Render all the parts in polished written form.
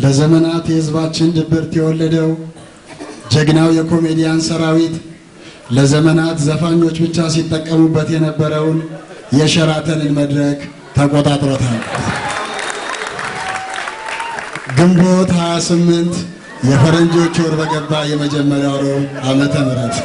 ለዘመናት የህዝባችን ድብርት የወለደው ጀግናው የኮሜዲያን ሰራዊት ለዘመናት ዘፋኞች ብቻ ሲጠቀሙበት የነበረውን የሸራተንን መድረክ ተቆጣጥሮታል። ግንቦት 28 የፈረንጆች ወር በገባ የመጀመሪያው ሮብ ዓመተ ምህረት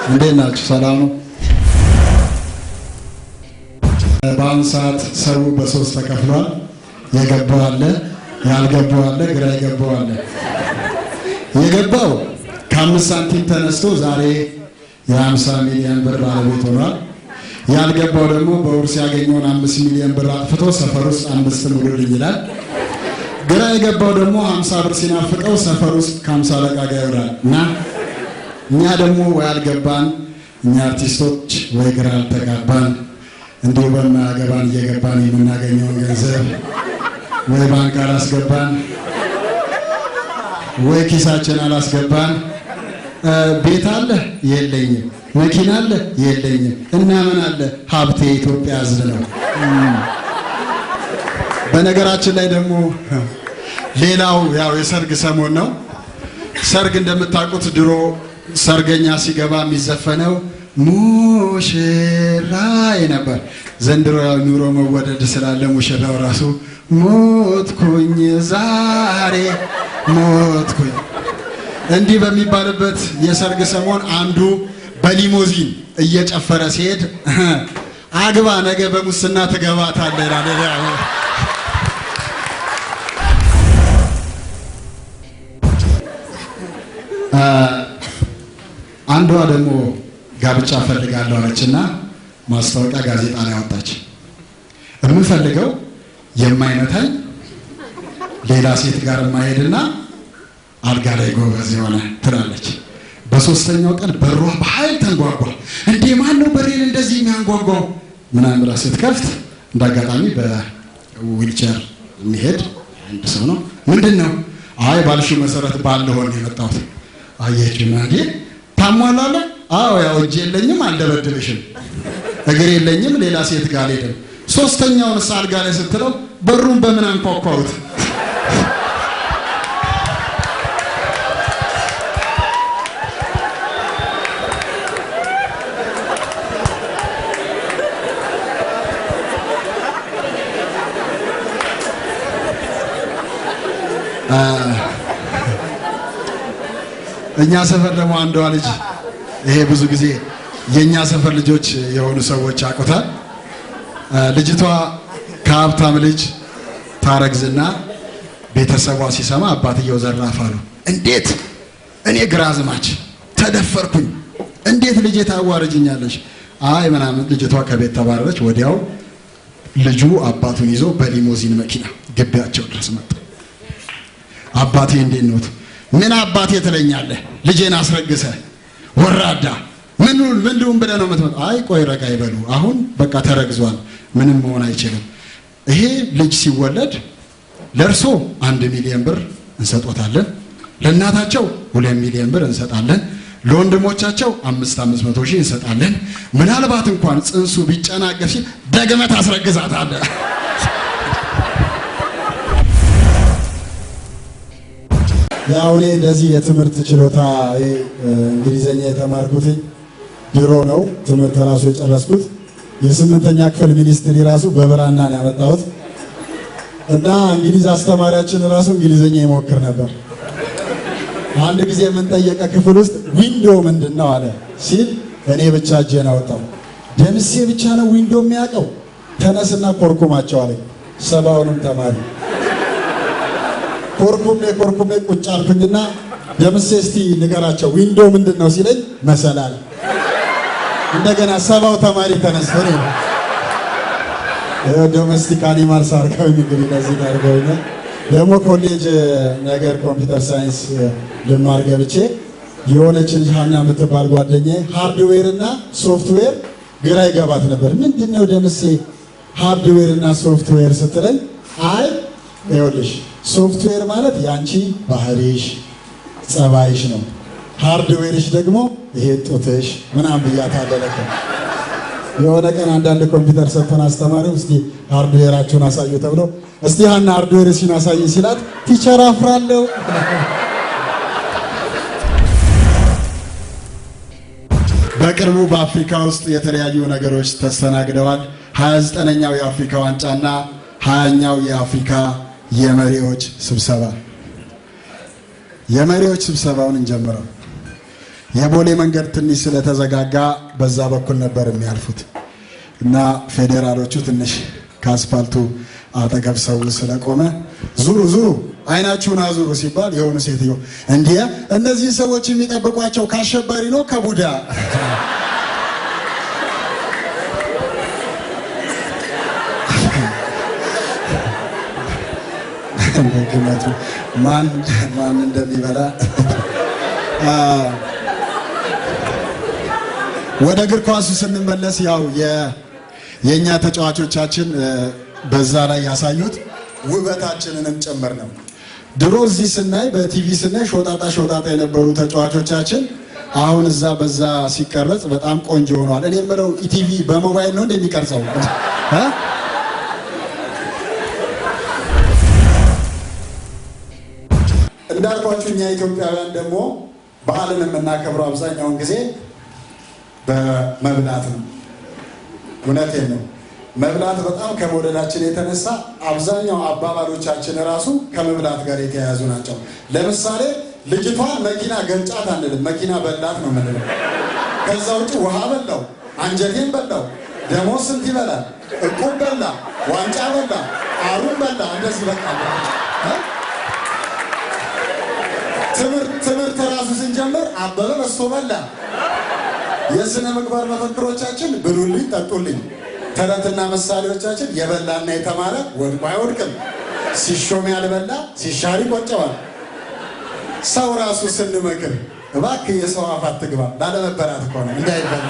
እንዴት ናችሁ? ሰላም ነው? በአሁኑ ሰዓት ሰው በሶስት ተከፍሏል። የገባው አለ፣ ያልገባው አለ፣ ግራ የገባው አለ። የገባው ከ5 ሳንቲም ተነስቶ ዛሬ የ50 ሚሊዮን ብር ባለቤት ሆኗል። ያልገባው ደግሞ በውርስ ያገኘውን 5 ሚሊዮን ብር አጥፍቶ ሰፈር ውስጥ 5 ሙሉልኝ ይላል። ግራ የገባው ደግሞ 50 ብር ሲናፍቀው ሰፈር ውስጥ ከ50 አለቃ ጋር ይውላል። እና እኛ ደግሞ ወይ አልገባን፣ እኛ አርቲስቶች ወይ ግራ አልተጋባን፣ እንዲሁ በማያገባን እየገባን የምናገኘውን ገንዘብ ወይ ባንክ አላስገባን ወይ ኪሳችን አላስገባን። ቤት አለ የለኝም፣ መኪና አለ የለኝም፣ እና ምን አለ ሀብቴ ኢትዮጵያ ሕዝብ ነው። በነገራችን ላይ ደግሞ ሌላው ያው የሰርግ ሰሞን ነው። ሰርግ እንደምታውቁት ድሮ ሰርገኛ ሲገባ የሚዘፈነው ሙሽራዬ ነበር። ዘንድሮ ያው ኑሮ መወደድ ስላለ ሙሽራው ራሱ ሞትኩኝ ዛሬ ሞትኩኝ እንዲህ በሚባልበት የሰርግ ሰሞን አንዱ በሊሞዚን እየጨፈረ ሲሄድ አግባ ነገ በሙስና ትገባታለህ ይላል። አንዷ ደግሞ ጋብቻ ፈልጋለሁ አለችና ማስታወቂያ ጋዜጣ ላይ አወጣች። የምፈልገው የማይመታኝ ሌላ ሴት ጋር የማይሄድና አልጋ ላይ ጎበዝ የሆነ ትላለች። በሶስተኛው ቀን በሯ በኃይል ተንጓጓ። እንዴ ማን ነው በሬን እንደዚህ የሚያንጓጓው ምናምን ብላ ስትከፍት እንዳጋጣሚ በዊልቸር የሚሄድ አንድ ሰው ነው። ምንድን ነው? አይ ባልሽው መሰረት ባልሆን የመጣሁት። አየችና እንዴ ታሟላለ? አዎ ያው እጅ የለኝም አልደበድብሽም፣ እግር የለኝም ሌላ ሴት ጋር አልሄድም። ሶስተኛውን አልጋ ላይ ስትለው በሩን በምን አንኳኳሁት? እኛ ሰፈር ደግሞ አንዷ ልጅ ይሄ ብዙ ጊዜ የኛ ሰፈር ልጆች የሆኑ ሰዎች አቁታል። ልጅቷ ከሀብታም ልጅ ታረግዝና ቤተሰቧ ሲሰማ አባትየው ዘራፍ አሉ። እንዴት እኔ ግራዝማች ተደፈርኩኝ፣ እንዴት ልጄ ታዋርጅኛለሽ? አይ ምናምን ልጅቷ ከቤት ተባረረች። ወዲያው ልጁ አባቱን ይዞ በሊሞዚን መኪና ግቢያቸው ድረስ መጣ። አባቴ እንዴት ነው? ምን አባቴ ትለኛለህ? ልጄን አስረግሰ ወራዳ ምኑን ብለህ ነው የምትመጣው? አይ ቆይ ረጋ ይበሉ፣ አሁን በቃ ተረግዟል፣ ምንም መሆን አይችልም። ይሄ ልጅ ሲወለድ ለእርሶ 1 ሚሊዮን ብር እንሰጦታለን፣ ለእናታቸው 2 ሚሊዮን ብር እንሰጣለን፣ ለወንድሞቻቸው 500 ሺህ እንሰጣለን። ምናልባት እንኳን ጽንሱ ቢጨናገፍ ሲል ደግመህ ታስረግዛታለህ። ያው እኔ እንደዚህ የትምህርት ችሎታ እንግሊዘኛ የተማርኩት ድሮ ነው። ትምህርት ራሱ የጨረስኩት የ8ኛ ክፍል ሚኒስትሪ ራሱ በብራና ነው ያመጣሁት። እና እንግሊዝ አስተማሪያችን ራሱ እንግሊዘኛ ይሞክር ነበር። አንድ ጊዜ ምን ጠየቀ ክፍል ውስጥ ዊንዶ ምንድነው አለ ሲል እኔ ብቻ እጄን አወጣው። ደምሴ ብቻ ነው ዊንዶ የሚያውቀው፣ ተነስና ኮርኩማቸው አለኝ። 70ንም ተማሪ ኮርኩሜ ቁጭ አልኩኝና ደምሴ እስቲ ንገራቸው ዊንዶ ምንድነው ሲለኝ መሰላል። እንደገና 70 ተማሪ ተነስቶ ነው ዶሜስቲክ አኒማልስ አርካው እንግዲህ ለዚህ አድርገውኝ ደግሞ ኮሌጅ ነገር ኮምፒውተር ሳይንስ ልማር ገብቼ የሆነች ልጅ ሀና የምትባል ጓደኛዬ ሃርድዌር እና ሶፍትዌር ግራ ይገባት ነበር። ምንድነው ደምሴ ሃርድዌር እና ሶፍትዌር ስትለኝ አይ ይኸውልሽ ሶፍትዌር ማለት ያንቺ ባህሪሽ ጸባይሽ ነው፣ ሃርድዌርሽ ደግሞ ይሄ ጡትሽ ምናምን ብያታለሁ። ለካ የሆነ ቀን አንዳንድ ኮምፒውተር ሰጥተን አስተማሪው እስኪ ሃርድዌራችሁን አሳዩ ተብሎ እስቲ ሀና ሃርድዌር ሲናሳይ ሲላት ቲቸር አፍራለሁ። በቅርቡ በአፍሪካ ውስጥ የተለያዩ ነገሮች ተስተናግደዋል። 29ኛው የአፍሪካ ዋንጫና 20ኛው የአፍሪካ የመሪዎች ስብሰባ። የመሪዎች ስብሰባውን እንጀምረው። የቦሌ መንገድ ትንሽ ስለተዘጋጋ በዛ በኩል ነበር የሚያልፉት እና ፌዴራሎቹ ትንሽ ከአስፋልቱ አጠገብ ሰው ስለቆመ ዙሩ ዙሩ አይናችሁን አዙሩ ሲባል የሆኑ ሴትዮ እንዴ እነዚህ ሰዎች የሚጠብቋቸው ከአሸባሪ ነው ከቡዳ? ማን እንደሚበላ ወደ እግር ኳሱ ስንመለስ ያው የኛ ተጫዋቾቻችን በዛ ላይ ያሳዩት ውበታችንንም ጭምር ነው። ድሮ እዚህ ስናይ በቲቪ ስናይ ሾጣጣ የነበሩ ተጫዋቾቻችን አሁን እዛ በዛ ሲቀረጽ በጣም ቆንጆ ሆኗል። እኔ የምለው ኢቲቪ በሞባይል ነው እንደሚቀርጸው እንዳልኳችሁ እኛ ኢትዮጵያውያን ደግሞ በዓልን የምናከብረው አብዛኛውን ጊዜ በመብላት ነው። እውነቴን ነው። መብላት በጣም ከመውደዳችን የተነሳ አብዛኛው አባባሎቻችን ራሱ ከመብላት ጋር የተያያዙ ናቸው። ለምሳሌ ልጅቷን መኪና ገንጫት አንልም፣ መኪና በላት ነው የምንለው። ከዛ ውጭ ውሃ በላው፣ አንጀቴን በላው፣ ደሞዝ ስንት ይበላል፣ እቁብ በላ፣ ዋንጫ በላ፣ አሩን በላ፣ እንደዚህ በቃ። ትምህርት ራሱ ስንጀምር አበበ በስቶ በላ። የስነ ምግባር መፈክሮቻችን ብሉልኝ ጠጡልኝ። ተረትና ምሳሌዎቻችን የበላና የተማረ ወድቆ አይወድቅም፣ ሲሾም ያልበላ ሲሻር ይቆጨዋል። ሰው ራሱ ስንመክር እባክህ የሰው አፍ አትግባ ላለመበላት እኮ ነው እንዳይበላ።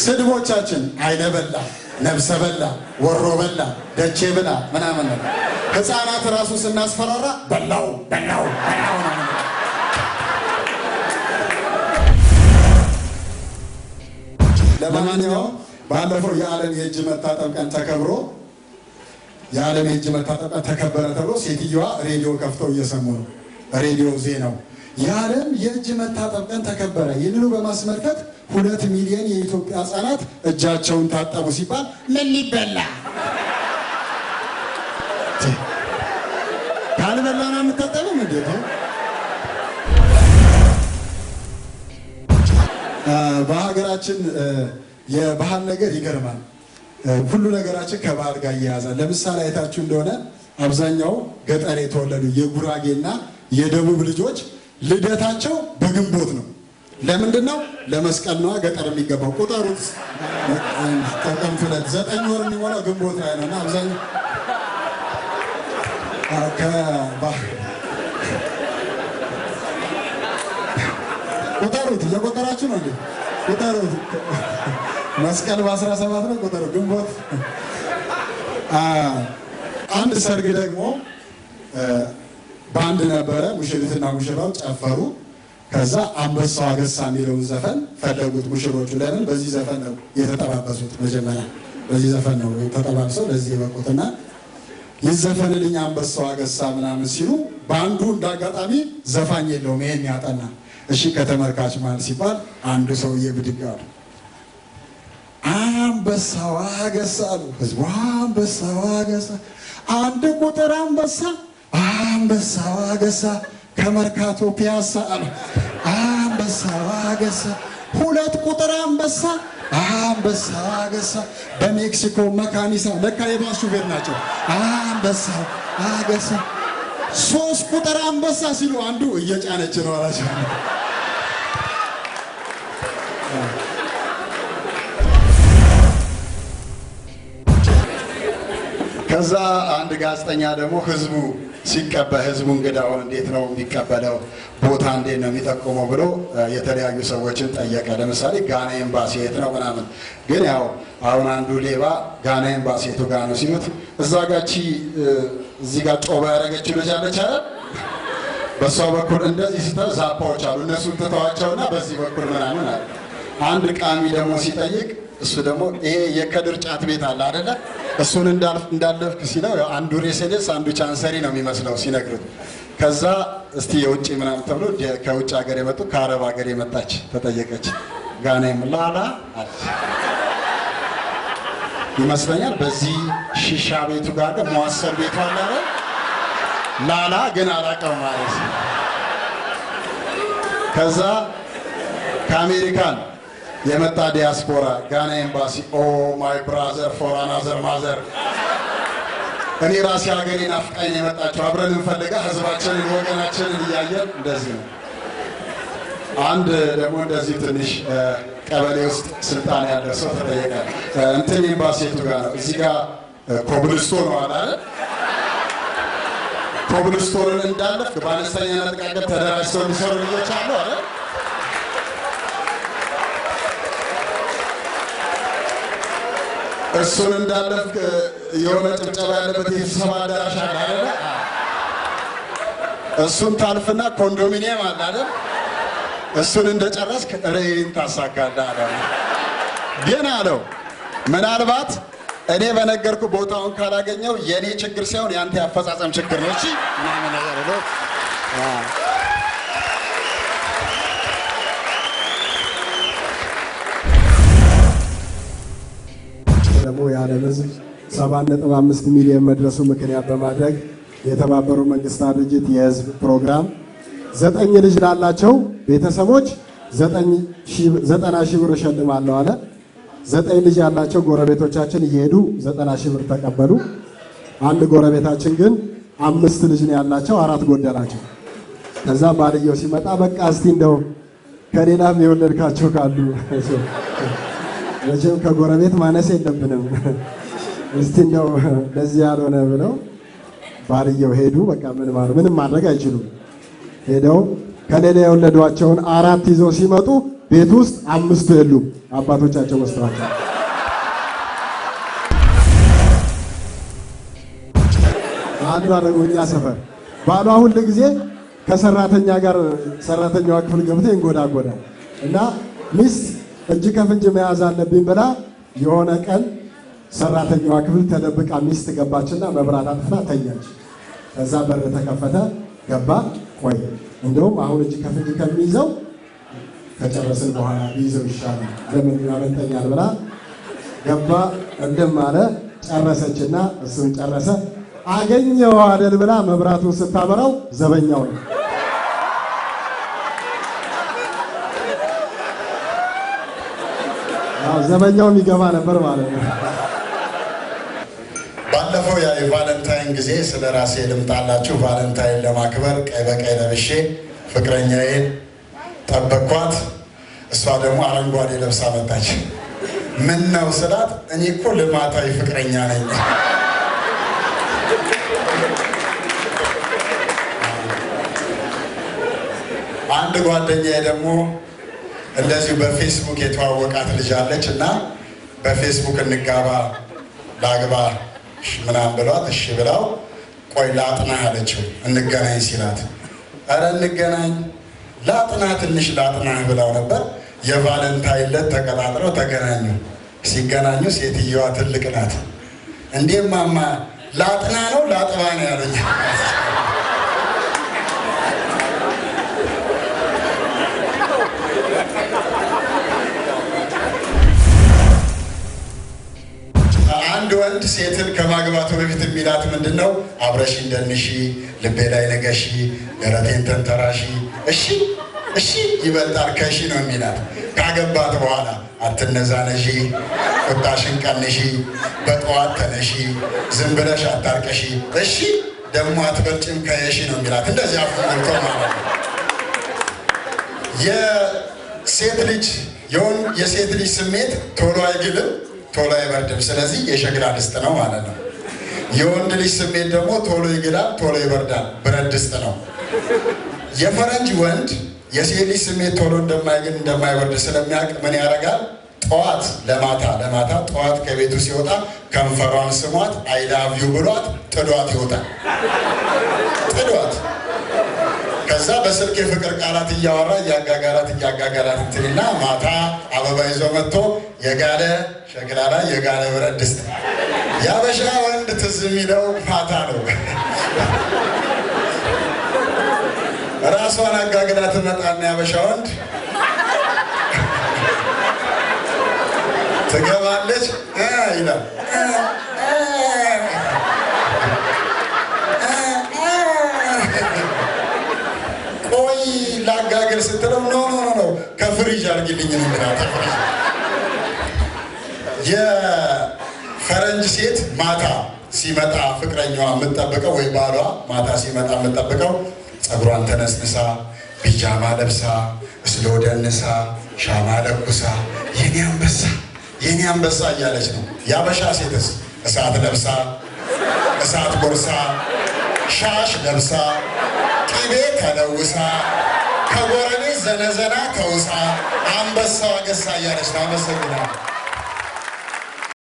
ስድቦቻችን አይነ በላ፣ ነብሰ በላ፣ ወሮ በላ፣ ደቼ ብላ ምናምን ነው። ህፃናት ራሱ ስናስፈራራ በላው በላው በላው ነው። ለማንኛውም ባለፈው የዓለም የእጅ መታጠብ ቀን ተከብሮ የዓለም የእጅ መታጠብ ቀን ተከበረ ተብሎ ሴትዮዋ ሬዲዮ ከፍተው እየሰሙ ነው። ሬዲዮ ዜናው የዓለም የእጅ መታጠብ ቀን ተከበረ፣ ይህንኑ በማስመልከት 2 ሚሊዮን የኢትዮጵያ ህጻናት እጃቸውን ታጠቡ ሲባል ምን ሊበላ ካልበላና የምታጠበው እንዴት ነው? በሀገራችን የባህል ነገር ይገርማል። ሁሉ ነገራችን ከባህል ጋር እያያዛል። ለምሳሌ አይታችሁ እንደሆነ አብዛኛው ገጠር የተወለዱ የጉራጌና የደቡብ ልጆች ልደታቸው በግንቦት ነው። ለምንድን ነው? ለመስቀል ነዋ። ገጠር የሚገባው ቁጠሩት። ጥቅምት 9 ወር የሚሞላው ግንቦት ላይ ነው እና አብዛኛው ቁጠሩት። እየቆጠራችሁ ነው እንዴ? ቁጠሩት። መስቀል በ17 ነው። ቁጠሩ። ግንቦት አንድ ሰርግ ደግሞ ባንድ ነበረ። ሙሽሪትና ሙሽራው ጨፈሩ። ከዛ አንበሳው አገሳ የሚለውን ዘፈን ፈለጉት ሙሽሮቹ። ለምን? በዚህ ዘፈን ነው የተጠባበሱት። መጀመሪያ በዚህ ዘፈን ነው ተጠባብሰው ለዚህ የበቁትና ይዘፈንልኝ አንበሳው አገሳ ምናምን ሲሉ ባንዱ እንዳጋጣሚ ዘፋኝ የለውም ይሄን ያጠና። እሺ ከተመልካች ማለት ሲባል አንዱ ሰውዬ ብድግ አሉ። አንበሳው አገሳ አሉ። ህዝቡ አንበሳው አገሳ፣ አንድ ቁጥር አንበሳ፣ አንበሳው አገሳ ከመርካቶ ፒያሳ አሉ። አንበሳው አገሳ፣ 2 ቁጥር አንበሳ፣ አንበሳው አገሳ በሜክሲኮ መካኒሳ፣ ለካ የባስ ሹፌር ናቸው። አንበሳው አገሳ 3 ቁጥር አንበሳ ሲሉ አንዱ እየጫነች ነው አላቸው። ከዛ አንድ ጋዜጠኛ ደግሞ ህዝቡ ሲቀበል ህዝቡ እንግዳውን እንዴት ነው የሚቀበለው፣ ቦታ እንዴት ነው የሚጠቁመው ብሎ የተለያዩ ሰዎችን ጠየቀ። ለምሳሌ ጋና ኤምባሲ የት ነው ምናምን። ግን ያው አሁን አንዱ ሌባ ጋና ኤምባሲ የቱ ጋር ነው ሲሉት እዛ ጋቺ እዚህ ጋር ጮባ ያደረገችው ልጅ አለች አይደል፣ በሷ በኩል እንደዚህ ሲተው ዛፓዎች አሉ እነሱን ትተዋቸውና በዚህ በኩል ምናምን አለ። አንድ ቃሚ ደግሞ ሲጠይቅ እሱ ደግሞ ይሄ የከድር ጫት ቤት አለ አይደለ፣ እሱን እንዳለፍክ ሲለው አንዱ ሬሴደስ አንዱ ቻንሰሪ ነው የሚመስለው ሲነግሩት። ከዛ እስቲ የውጭ ምናምን ተብሎ ከውጭ ሀገር የመጡ ከአረብ ሀገር የመጣች ተጠየቀች። ጋኔም ላላ አለች ይመስለኛል። በዚህ ሺሻ ቤቱ ጋር መዋሰር ቤቱ አለ አይደል? ላላ ግን አላቀው ማለት ነው። ከዛ ከአሜሪካን የመጣ ዲያስፖራ ጋና ኤምባሲ ኦ ማይ ብራዘር ፎር አናዘር ማዘር እኔ ራሴ ሀገሬ ናፍቃኝ የመጣቸው አብረን እንፈልጋ ህዝባችንን ወገናችንን እያየን እንደዚህ ነው። አንድ ደግሞ እንደዚህ ትንሽ ቀበሌ ውስጥ ስልጣን ያለ ሰው ተጠየቀ። እንትን ኤምባሲ የቱ ጋር ነው? እዚህ ጋር ኮብልስቶን ነው አይደል? ኮብልስቶንን እንዳለፍክ በአነስተኛ ነጥቃቀት ተደራጅተው የሚሰሩ ልጆች አሉ አይደል? እሱን እንዳለፍክ የሆነ ጭብጨባ ያለበት የስብሰባ አዳራሽ አለ አይደል? እሱን ታልፍና ኮንዶሚኒየም አለ አይደል? እሱን እንደጨረስክ ሬይን ታሳካለህ አለ። ግን አለው ምናልባት እኔ በነገርኩ ቦታውን ካላገኘው የኔ ችግር ሳይሆን ያንተ ያፈጻጸም ችግር ነው። እሺ ምናምን ነገር ነው። ደግሞ የዓለም ሕዝብ 7.5 ሚሊዮን መድረሱ ምክንያት በማድረግ የተባበሩት መንግስታት ድርጅት የህዝብ ፕሮግራም 9 ልጅ ላላቸው ቤተሰቦች 90 ሺህ ብር እሸልማለሁ አለ። 9 ልጅ ያላቸው ጎረቤቶቻችን እየሄዱ 90 ሺህ ብር ተቀበሉ። አንድ ጎረቤታችን ግን 5 ልጅ ነው ያላቸው፣ 4 ጎደላቸው። ከዛ ባልየው ሲመጣ በቃ እስቲ እንደው ከሌላም የወለድካቸው ካሉ መቼም ከጎረቤት ማነስ የለብንም እስቲ እንደው ለዚህ ያልሆነ ብለው ባልየው ሄዱ። በቃ ምንም ማድረግ አይችሉም። ሄደው ከሌላ የወለዷቸውን 4 ይዘው ሲመጡ ቤት ውስጥ 5 የሉም። አባቶቻቸው ወስደዋቸው። አንዷ ደግሞ እኛ ሰፈር ባሏ ሁል ጊዜ ከሰራተኛ ጋር ሰራተኛዋ ክፍል ገብቶ ይንጎዳጎዳል እና ሚስት እጅ ከፍንጅ መያዝ አለብኝ ብላ የሆነ ቀን ሰራተኛዋ ክፍል ተደብቃ ሚስት ገባችና መብራት አጥፍታ ተኛች። ከዛ በር ተከፈተ፣ ገባ። ቆይ እንደውም አሁን እጅ ከፍንጅ ከሚይዘው ከጨረስን በኋላ ቢይዘው ይሻላል ለምን ያመልጠኛል ብላ ገባ። እንደማለ ጨረሰችና እሱን ጨረሰ። አገኘው አይደል ብላ መብራቱን ስታበራው ዘበኛው ነው። ዘበኛው የሚገባ ነበር ማለት ነው። ባለፈው ያ የቫለንታይን ጊዜ ስለ ራሴ ልምጣላችሁ። ቫለንታይን ለማክበር ቀይ በቀይ ለብሼ ፍቅረኛዬን ጠበቅኳት። እሷ ደግሞ አረንጓዴ ለብሳ መጣች። ምን ነው ስላት እኔ እኮ ልማታዊ ፍቅረኛ ነኝ። አንድ ጓደኛዬ ደግሞ እንደዚሁ በፌስቡክ የተዋወቃት ልጅ አለች እና በፌስቡክ እንጋባ ላግባ ምናምን ብሏት እሺ ብላው ቆይ ላጥና አለችው። እንገናኝ ሲላት ኧረ እንገናኝ ላጥና ትንሽ ላጥና ብላው ነበር። የቫለንታይን ዕለት ተቀጣጥረው ተገናኙ። ሲገናኙ ሴትየዋ ትልቅ ናት። እንዴ ማማ ላጥና ነው ላጥባ ነው ያለኝ። አንድ ወንድ ሴትን ከማግባቱ በፊት የሚላት ምንድነው? አብረሽ እንደንሺ፣ ልቤ ላይ ነገሺ፣ ደረቴን ተንተራሺ፣ እሺ እሺ ይበልጣል ከሺ ነው የሚላት። ካገባት በኋላ አትነዛነሺ፣ ቁጣሽን ቀንሺ፣ በጠዋት ተነሺ፣ ዝም ብለሽ አታርቀሺ፣ እሺ ደግሞ አትበልጭም ከየሺ ነው የሚላት። እንደዚህ አፉ ሞልቶ ማለት ነው። የሴት ልጅ ስሜት ቶሎ አይግልም፣ ቶሎ አይበርድም። ስለዚህ የሸክላ ድስት ነው ማለት ነው። የወንድ ልጅ ስሜት ደግሞ ቶሎ ይግላል፣ ቶሎ ይበርዳል፣ ብረት ድስት ነው። የፈረንጅ ወንድ የሴት ልጅ ስሜት ቶሎ እንደማይግል እንደማይበርድ ስለሚያውቅ ምን ያደርጋል? ጠዋት ለማታ ጠዋት ከቤቱ ሲወጣ ከንፈሯን ስሟት አይ ላቭ ዩ ብሏት ጥዷት ይወጣል። ጥዷት ከዛ በስልክ የፍቅር ቃላት እያወራ እያጋጋላት እንትንና ማታ አበባ ይዞ መጥቶ የጋለ ሸክላ ላይ የጋለ ብረት ድስት ያበሻ ወንድ ትዝ የሚለው ፋታ ነው። ራሷን አጋግላ ትመጣና ያበሻ ወንድ ትገባለች ይላል። ቆይ ላጋግል ስትለው ኖ ከፍሪጅ አድርጊልኝ እንግራት። የፈረንጅ ሴት ማታ ሲመጣ ፍቅረኛዋ የምትጠብቀው ወይ ባሏ ማታ ሲመጣ የምትጠብቀው ፀጉሯን ተነስንሳ ቢጃማ ለብሳ እስሎ ደንሳ ሻማ ለኩሳ የኔ አንበሳ እያለች ነው። ያበሻ ሴትስ እሳት ለብሳ እሳት ጎርሳ ሻሽ ለብሳ ቅቤ ተለውሳ ከጎረቤት ዘነዘና ተውሳ አንበሳው አገሳ እያለች ነው። አመሰግናለሁ።